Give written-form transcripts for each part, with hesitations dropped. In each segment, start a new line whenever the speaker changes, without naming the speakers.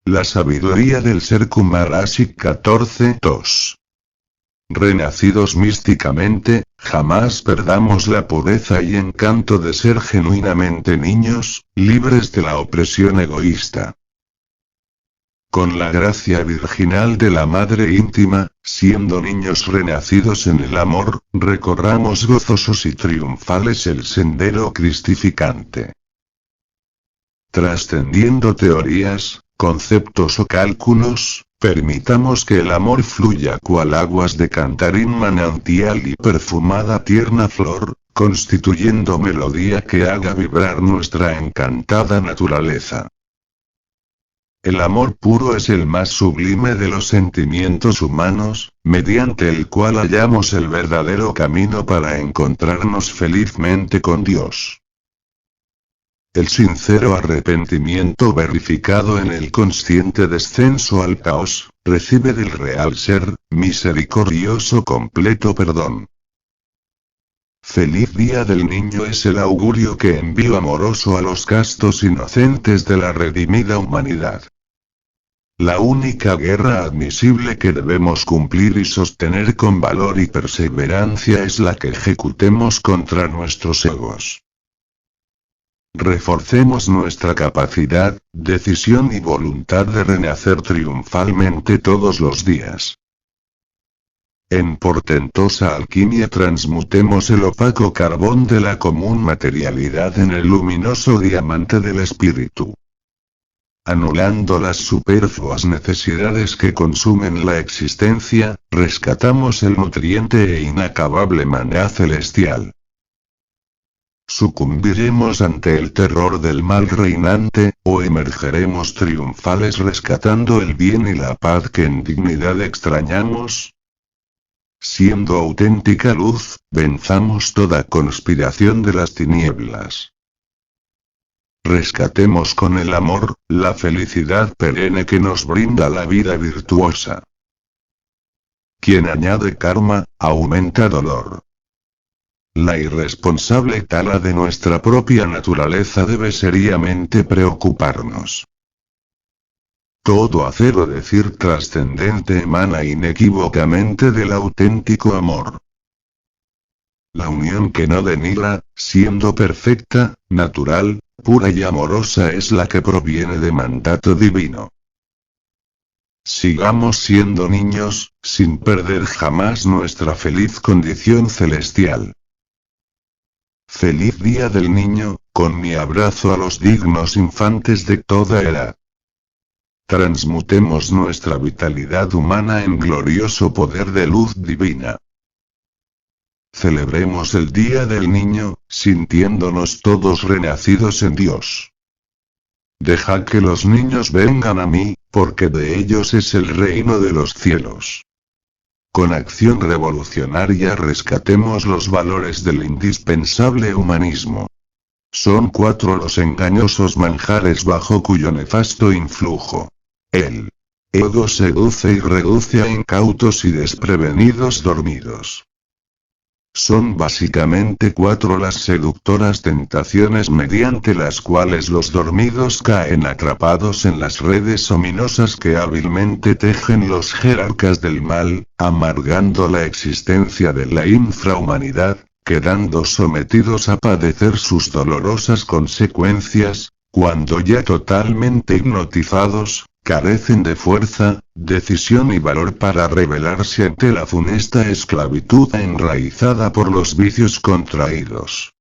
La sabiduría del ser Kumarasik 14:2. Renacidos místicamente, jamás perdamos la pureza y encanto de ser genuinamente niños, libres de la opresión egoísta. Con la gracia virginal de la Madre íntima, siendo niños renacidos en el amor, recorramos gozosos y triunfales el sendero cristificante. Trascendiendo teorías, conceptos o cálculos, permitamos que el amor fluya cual aguas de cantarín manantial y perfumada tierna flor, constituyendo melodía que haga vibrar nuestra encantada naturaleza. El amor puro es el más sublime de los sentimientos humanos, mediante el cual hallamos el verdadero camino para encontrarnos felizmente con Dios. El sincero arrepentimiento verificado en el consciente descenso al caos, recibe del real ser, misericordioso completo perdón. Feliz Día del Niño es el augurio que envío amoroso a los castos inocentes de la redimida humanidad. La única guerra admisible que debemos cumplir y sostener con valor y perseverancia es la que ejecutemos contra nuestros egos. Reforcemos nuestra capacidad, decisión y voluntad de renacer triunfalmente todos los días. En portentosa alquimia transmutemos el opaco carbón de la común materialidad en el luminoso diamante del espíritu. Anulando las superfluas necesidades que consumen la existencia, rescatamos el nutriente e inacabable maná celestial. ¿Sucumbiremos ante el terror del mal reinante, o emergeremos triunfales rescatando el bien y la paz que en dignidad extrañamos? Siendo auténtica luz, venzamos toda conspiración de las tinieblas. Rescatemos con el amor, la felicidad perenne que nos brinda la vida virtuosa. Quien añade karma, aumenta dolor. La irresponsable tala de nuestra propia naturaleza debe seriamente preocuparnos. Todo hacer o decir trascendente emana inequívocamente del auténtico amor. La unión que no denigra, siendo perfecta, natural, pura y amorosa es la que proviene de mandato divino. Sigamos siendo niños, sin perder jamás nuestra feliz condición celestial. Feliz Día del Niño, con mi abrazo a los dignos infantes de toda edad. Transmutemos nuestra vitalidad humana en glorioso poder de luz divina. Celebremos el Día del Niño, sintiéndonos todos renacidos en Dios. Dejad que los niños vengan a mí, porque de ellos es el reino de los cielos. Con acción revolucionaria rescatemos los valores del indispensable humanismo. Son 4 los engañosos manjares bajo cuyo nefasto influjo el ego seduce y reduce a incautos y desprevenidos dormidos. Son básicamente 4 las seductoras tentaciones mediante las cuales los dormidos caen atrapados en las redes ominosas que hábilmente tejen los jerarcas del mal, amargando la existencia de la infrahumanidad, quedando sometidos a padecer sus dolorosas consecuencias, cuando ya totalmente hipnotizados, carecen de fuerza, decisión y valor para rebelarse ante la funesta esclavitud enraizada por los vicios contraídos.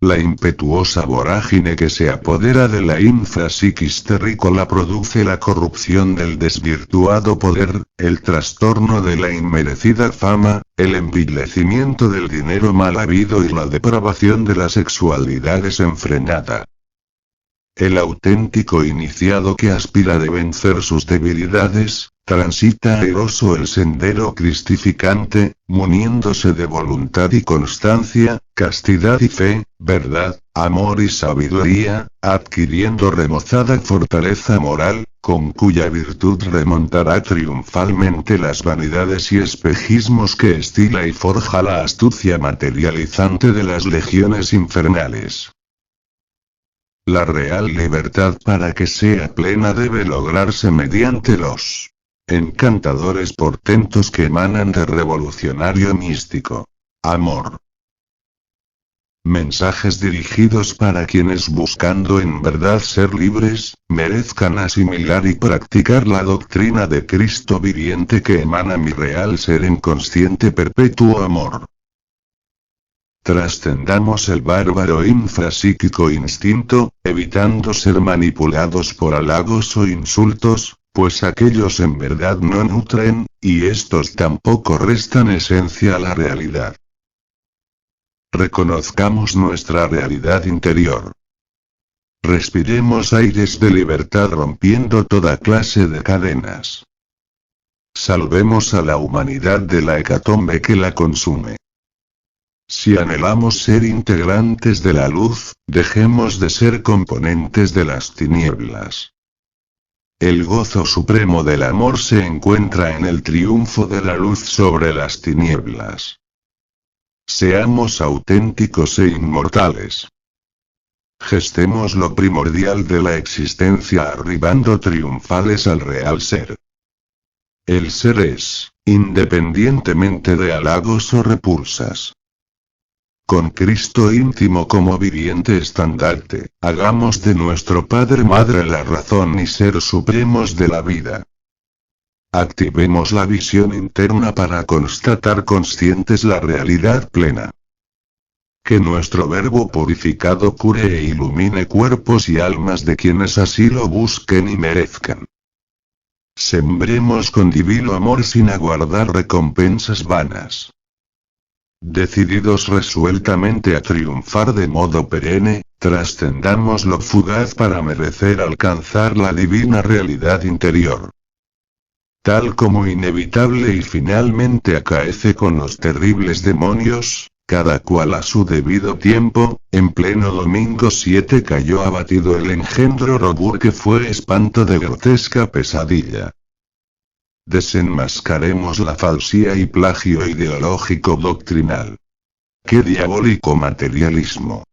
La impetuosa vorágine que se apodera de la infrapsiquis terrícola produce la corrupción del desvirtuado poder, el trastorno de la inmerecida fama, el envilecimiento del dinero mal habido y la depravación de la sexualidad desenfrenada. El auténtico iniciado que aspira de vencer sus debilidades, transita airoso el sendero cristificante, muniéndose de voluntad y constancia, castidad y fe, verdad, amor y sabiduría, adquiriendo remozada fortaleza moral, con cuya virtud remontará triunfalmente las vanidades y espejismos que estila y forja la astucia materializante de las legiones infernales. La real libertad para que sea plena debe lograrse mediante los encantadores portentos que emanan de revolucionario místico amor. Mensajes dirigidos para quienes buscando en verdad ser libres, merezcan asimilar y practicar la doctrina de Cristo viviente que emana mi real ser en consciente perpetuo amor. Trascendamos el bárbaro infrapsíquico instinto, evitando ser manipulados por halagos o insultos, pues aquellos en verdad no nutren, y estos tampoco restan esencia a la realidad. Reconozcamos nuestra realidad interior. Respiremos aires de libertad rompiendo toda clase de cadenas. Salvemos a la humanidad de la hecatombe que la consume. Si anhelamos ser integrantes de la luz, dejemos de ser componentes de las tinieblas. El gozo supremo del amor se encuentra en el triunfo de la luz sobre las tinieblas. Seamos auténticos e inmortales. Gestemos lo primordial de la existencia arribando triunfales al real ser. El ser es, independientemente de halagos o repulsas. Con Cristo íntimo como viviente estandarte, hagamos de nuestro Padre Madre la razón y ser supremos de la vida. Activemos la visión interna para constatar conscientes la realidad plena. Que nuestro verbo purificado cure e ilumine cuerpos y almas de quienes así lo busquen y merezcan. Sembremos con divino amor sin aguardar recompensas vanas. Decididos resueltamente a triunfar de modo perenne, trascendamos lo fugaz para merecer alcanzar la divina realidad interior. Tal como inevitable y finalmente acaece con los terribles demonios, cada cual a su debido tiempo, en pleno domingo 7 cayó abatido el engendro Robur que fue espanto de grotesca pesadilla. Desenmascaremos la falsía y plagio ideológico doctrinal. ¡Qué diabólico materialismo!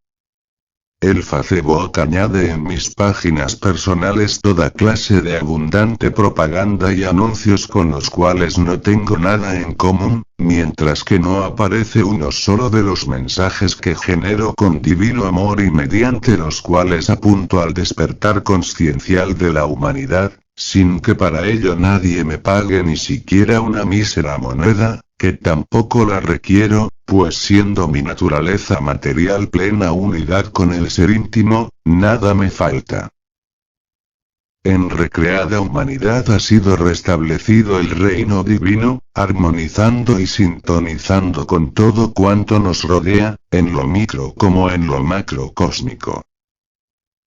El Facebook añade en mis páginas personales toda clase de abundante propaganda y anuncios con los cuales no tengo nada en común, mientras que no aparece uno solo de los mensajes que genero con divino amor y mediante los cuales apunto al despertar consciencial de la humanidad, sin que para ello nadie me pague ni siquiera una mísera moneda, que tampoco la requiero, pues siendo mi naturaleza material plena unidad con el ser íntimo, nada me falta. En recreada humanidad ha sido restablecido el reino divino, armonizando y sintonizando con todo cuanto nos rodea, en lo micro como en lo macro cósmico.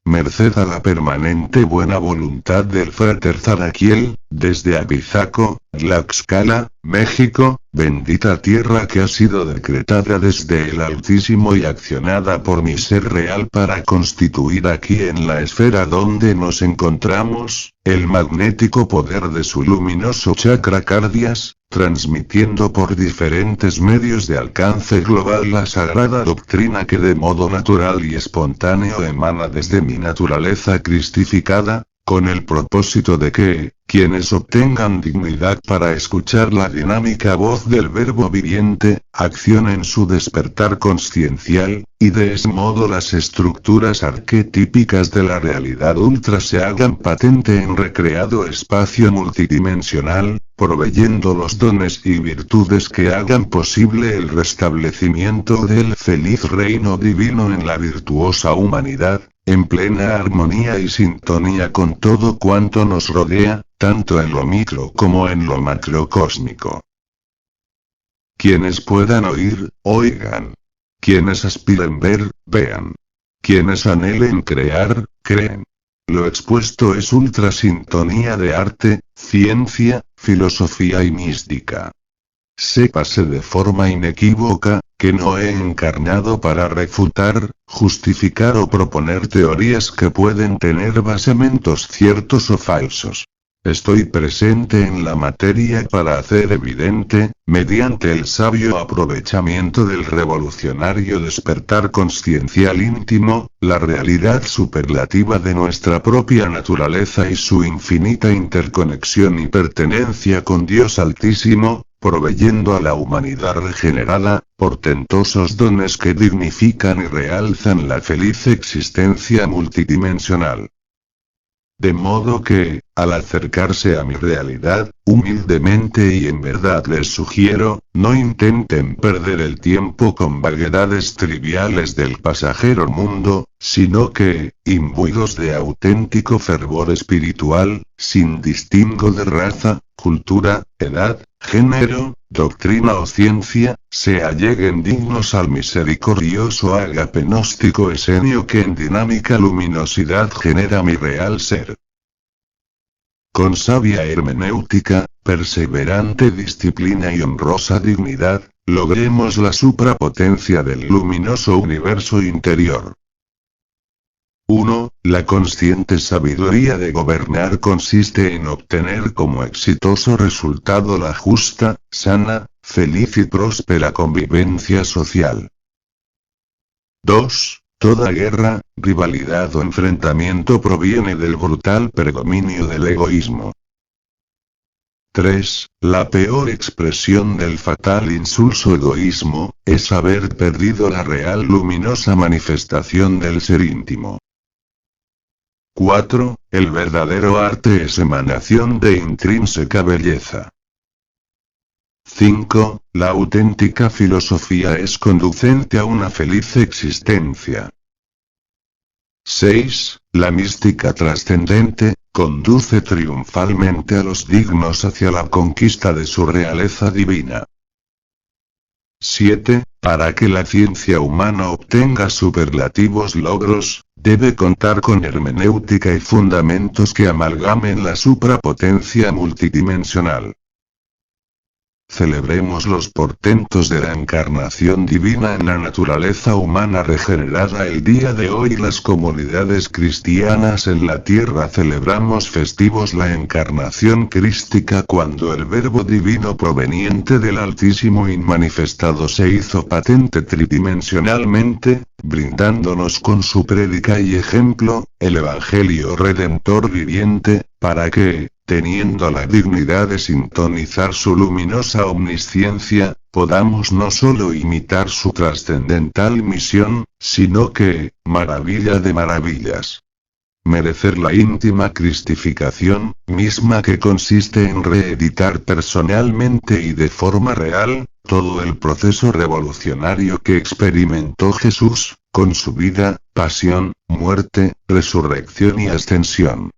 Merced a la permanente buena voluntad del frater Zaraquiel, desde Apizaco, Tlaxcala, México, bendita tierra que ha sido decretada desde el Altísimo y accionada por mi ser real para constituir aquí en la esfera donde nos encontramos, el magnético poder de su luminoso chakra cardias, transmitiendo por diferentes medios de alcance global la sagrada doctrina que de modo natural y espontáneo emana desde mi naturaleza cristificada, con el propósito de que, quienes obtengan dignidad para escuchar la dinámica voz del Verbo viviente, accionen su despertar consciencial, y de ese modo las estructuras arquetípicas de la realidad ultra se hagan patente en recreado espacio multidimensional, proveyendo los dones y virtudes que hagan posible el restablecimiento del feliz reino divino en la virtuosa humanidad, en plena armonía y sintonía con todo cuanto nos rodea, tanto en lo micro como en lo macrocósmico. Quienes puedan oír, oigan. Quienes aspiren ver, vean. Quienes anhelen crear, creen. Lo expuesto es ultrasintonía de arte, ciencia, filosofía y mística. Sépase de forma inequívoca, que no he encarnado para refutar, justificar o proponer teorías que pueden tener basamentos ciertos o falsos. Estoy presente en la materia para hacer evidente, mediante el sabio aprovechamiento del revolucionario despertar consciencial íntimo, la realidad superlativa de nuestra propia naturaleza y su infinita interconexión y pertenencia con Dios Altísimo, proveyendo a la humanidad regenerada, portentosos dones que dignifican y realzan la feliz existencia multidimensional. De modo que, al acercarse a mi realidad, humildemente y en verdad les sugiero, no intenten perder el tiempo con vaguedades triviales del pasajero mundo, sino que, imbuidos de auténtico fervor espiritual, sin distingo de raza, cultura, edad, género, doctrina o ciencia, se alleguen dignos al misericordioso ágape gnóstico esenio que en dinámica luminosidad genera mi real ser. Con sabia hermenéutica, perseverante disciplina y honrosa dignidad, logremos la suprapotencia del luminoso universo interior. 1. La consciente sabiduría de gobernar consiste en obtener como exitoso resultado la justa, sana, feliz y próspera convivencia social. 2. Toda guerra, rivalidad o enfrentamiento proviene del brutal predominio del egoísmo. 3. La peor expresión del fatal insulso egoísmo, es haber perdido la real luminosa manifestación del ser íntimo. 4. El verdadero arte es emanación de intrínseca belleza. 5. La auténtica filosofía es conducente a una feliz existencia. 6. La mística trascendente, conduce triunfalmente a los dignos hacia la conquista de su realeza divina. 7. Para que la ciencia humana obtenga superlativos logros, debe contar con hermenéutica y fundamentos que amalgamen la suprapotencia multidimensional. Celebremos los portentos de la encarnación divina en la naturaleza humana regenerada. El día de hoy las comunidades cristianas en la tierra celebramos festivos la encarnación crística cuando el Verbo divino proveniente del Altísimo inmanifestado se hizo patente tridimensionalmente, brindándonos con su prédica y ejemplo, el Evangelio Redentor viviente, para que, teniendo la dignidad de sintonizar su luminosa omnisciencia, podamos no solo imitar su trascendental misión, sino que, maravilla de maravillas, merecer la íntima cristificación, misma que consiste en reeditar personalmente y de forma real, todo el proceso revolucionario que experimentó Jesús, con su vida, pasión, muerte, resurrección y ascensión.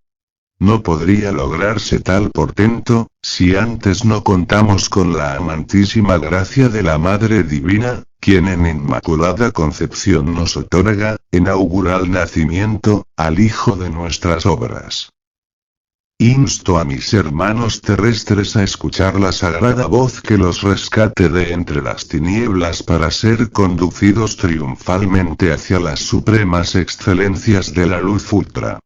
No podría lograrse tal portento, si antes no contamos con la amantísima gracia de la Madre Divina, quien en Inmaculada Concepción nos otorga, inaugural nacimiento, al Hijo de nuestras obras. Insto a mis hermanos terrestres a escuchar la sagrada voz que los rescate de entre las tinieblas para ser conducidos triunfalmente hacia las supremas excelencias de la luz ultra.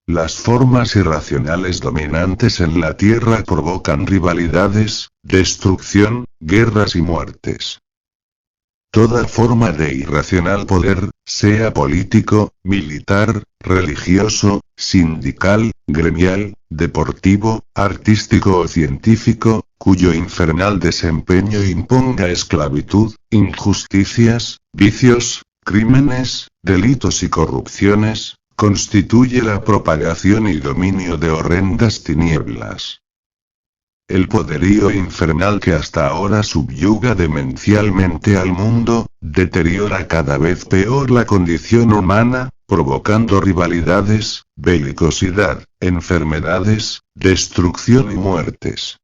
Las formas irracionales dominantes en la Tierra provocan rivalidades, destrucción, guerras y muertes. Toda forma de irracional poder, sea político, militar, religioso, sindical, gremial, deportivo, artístico o científico, cuyo infernal desempeño imponga esclavitud, injusticias, vicios, crímenes, delitos y corrupciones, constituye la propagación y dominio de horrendas tinieblas. El poderío infernal que hasta ahora subyuga demencialmente al mundo, deteriora cada vez peor la condición humana, provocando rivalidades, belicosidad, enfermedades, destrucción y muertes.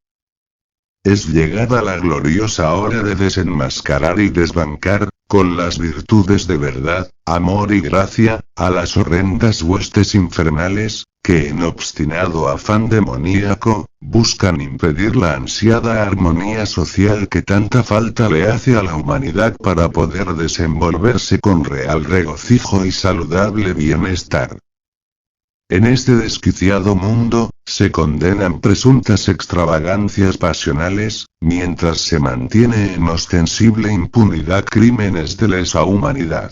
Es llegada la gloriosa hora de desenmascarar y desbancar, con las virtudes de verdad, amor y gracia, a las horrendas huestes infernales, que en obstinado afán demoníaco, buscan impedir la ansiada armonía social que tanta falta le hace a la humanidad para poder desenvolverse con real regocijo y saludable bienestar. En este desquiciado mundo, se condenan presuntas extravagancias pasionales, mientras se mantiene en ostensible impunidad crímenes de lesa humanidad.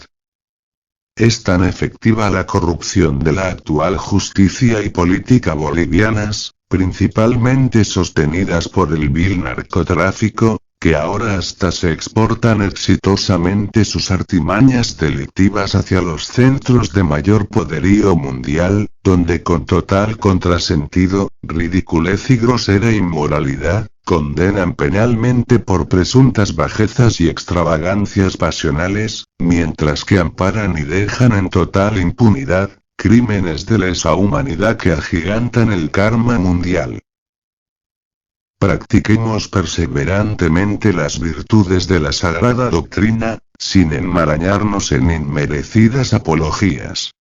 Es tan efectiva la corrupción de la actual justicia y política bolivianas, principalmente sostenidas por el vil narcotráfico, que ahora hasta se exportan exitosamente sus artimañas delictivas hacia los centros de mayor poderío mundial, donde con total contrasentido, ridiculez y grosera inmoralidad, condenan penalmente por presuntas bajezas y extravagancias pasionales, mientras que amparan y dejan en total impunidad, crímenes de lesa humanidad que agigantan el karma mundial. Practiquemos perseverantemente las virtudes de la sagrada doctrina, sin enmarañarnos en inmerecidas apologías.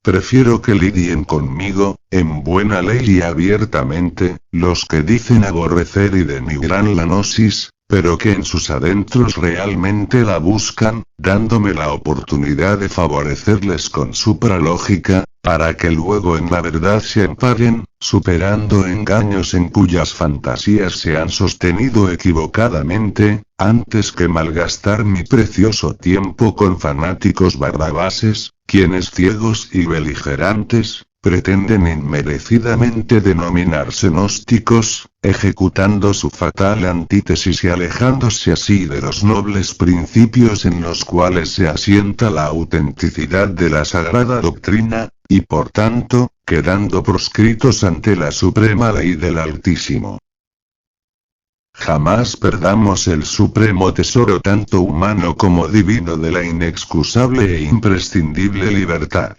Prefiero que lidien conmigo, en buena ley y abiertamente, los que dicen aborrecer y denigran la gnosis, pero que en sus adentros realmente la buscan, dándome la oportunidad de favorecerles con supralógica, para que luego en la verdad se amparen, superando engaños en cuyas fantasías se han sostenido equivocadamente, antes que malgastar mi precioso tiempo con fanáticos barrabases, quienes ciegos y beligerantes, pretenden inmerecidamente denominarse gnósticos, ejecutando su fatal antítesis y alejándose así de los nobles principios en los cuales se asienta la autenticidad de la sagrada doctrina, y por tanto, quedando proscritos ante la suprema ley del Altísimo. Jamás perdamos el supremo tesoro tanto humano como divino de la inexcusable e imprescindible libertad.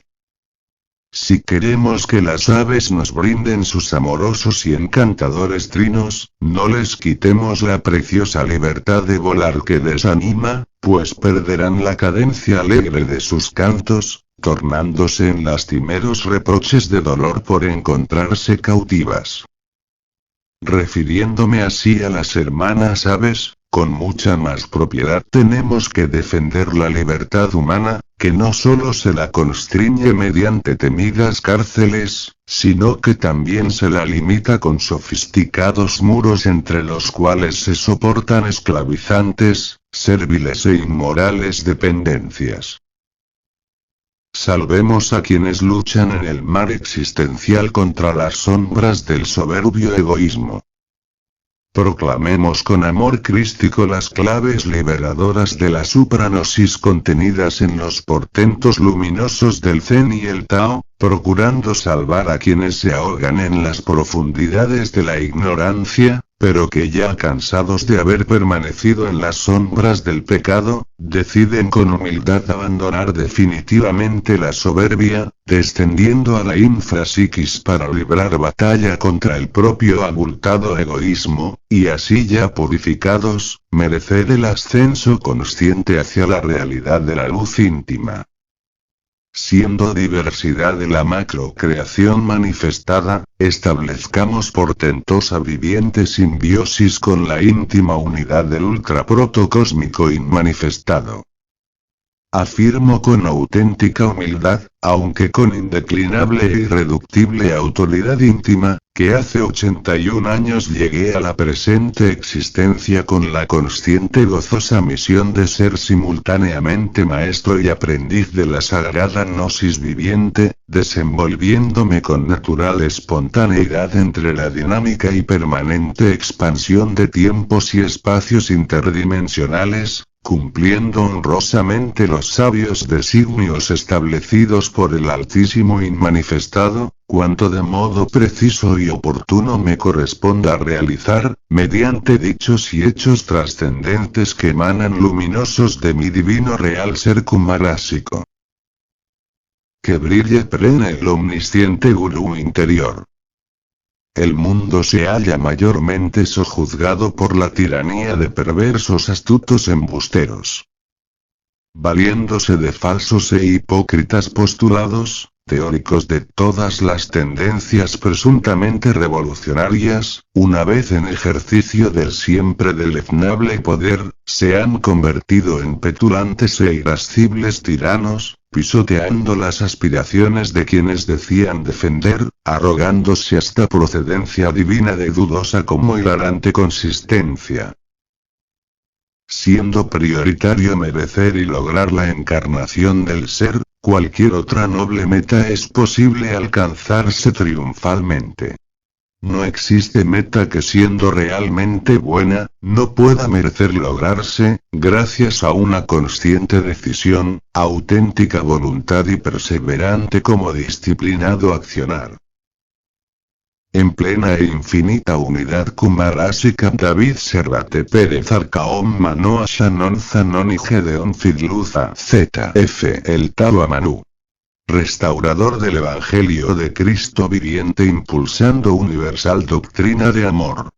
Si queremos que las aves nos brinden sus amorosos y encantadores trinos, no les quitemos la preciosa libertad de volar que les anima, pues perderán la cadencia alegre de sus cantos, tornándose en lastimeros reproches de dolor por encontrarse cautivas. Refiriéndome así a las hermanas aves, con mucha más propiedad tenemos que defender la libertad humana, que no solo se la constriñe mediante temidas cárceles, sino que también se la limita con sofisticados muros entre los cuales se soportan esclavizantes, serviles e inmorales dependencias. Salvemos a quienes luchan en el mar existencial contra las sombras del soberbio egoísmo. Proclamemos con amor crístico las claves liberadoras de la supranosis contenidas en los portentos luminosos del Zen y el Tao, procurando salvar a quienes se ahogan en las profundidades de la ignorancia, pero que ya cansados de haber permanecido en las sombras del pecado, deciden con humildad abandonar definitivamente la soberbia, descendiendo a la infrapsiquis para librar batalla contra el propio abultado egoísmo, y así ya purificados, merecer el ascenso consciente hacia la realidad de la luz íntima. Siendo diversidad de la macrocreación manifestada, establezcamos portentosa viviente simbiosis con la íntima unidad del ultraprotocósmico inmanifestado. Afirmo con auténtica humildad, aunque con indeclinable e irreductible autoridad íntima, que hace 81 años llegué a la presente existencia con la consciente gozosa misión de ser simultáneamente maestro y aprendiz de la sagrada gnosis viviente, desenvolviéndome con natural espontaneidad entre la dinámica y permanente expansión de tiempos y espacios interdimensionales, cumpliendo honrosamente los sabios designios establecidos por el Altísimo Inmanifestado, cuanto de modo preciso y oportuno me corresponda realizar, mediante dichos y hechos trascendentes que emanan luminosos de mi divino real ser kumarásico. Que brille plena el omnisciente gurú interior. El mundo se halla mayormente sojuzgado por la tiranía de perversos astutos embusteros. Valiéndose de falsos e hipócritas postulados, teóricos de todas las tendencias presuntamente revolucionarias, una vez en ejercicio del siempre deleznable poder, se han convertido en petulantes e irascibles tiranos, pisoteando las aspiraciones de quienes decían defender, arrogándose hasta procedencia divina de dudosa como hilarante consistencia. Siendo prioritario merecer y lograr la encarnación del ser, cualquier otra noble meta es posible alcanzarse triunfalmente. No existe meta que siendo realmente buena, no pueda merecer lograrse, gracias a una consciente decisión, auténtica voluntad y perseverante como disciplinado accionar. En plena e infinita unidad Kumarasika David Servate Pérez Arcaón Manoa Shannon Zanon y Gedeon Fidluza ZF El Tao Manu. Restaurador del Evangelio de Cristo viviente impulsando universal doctrina de amor.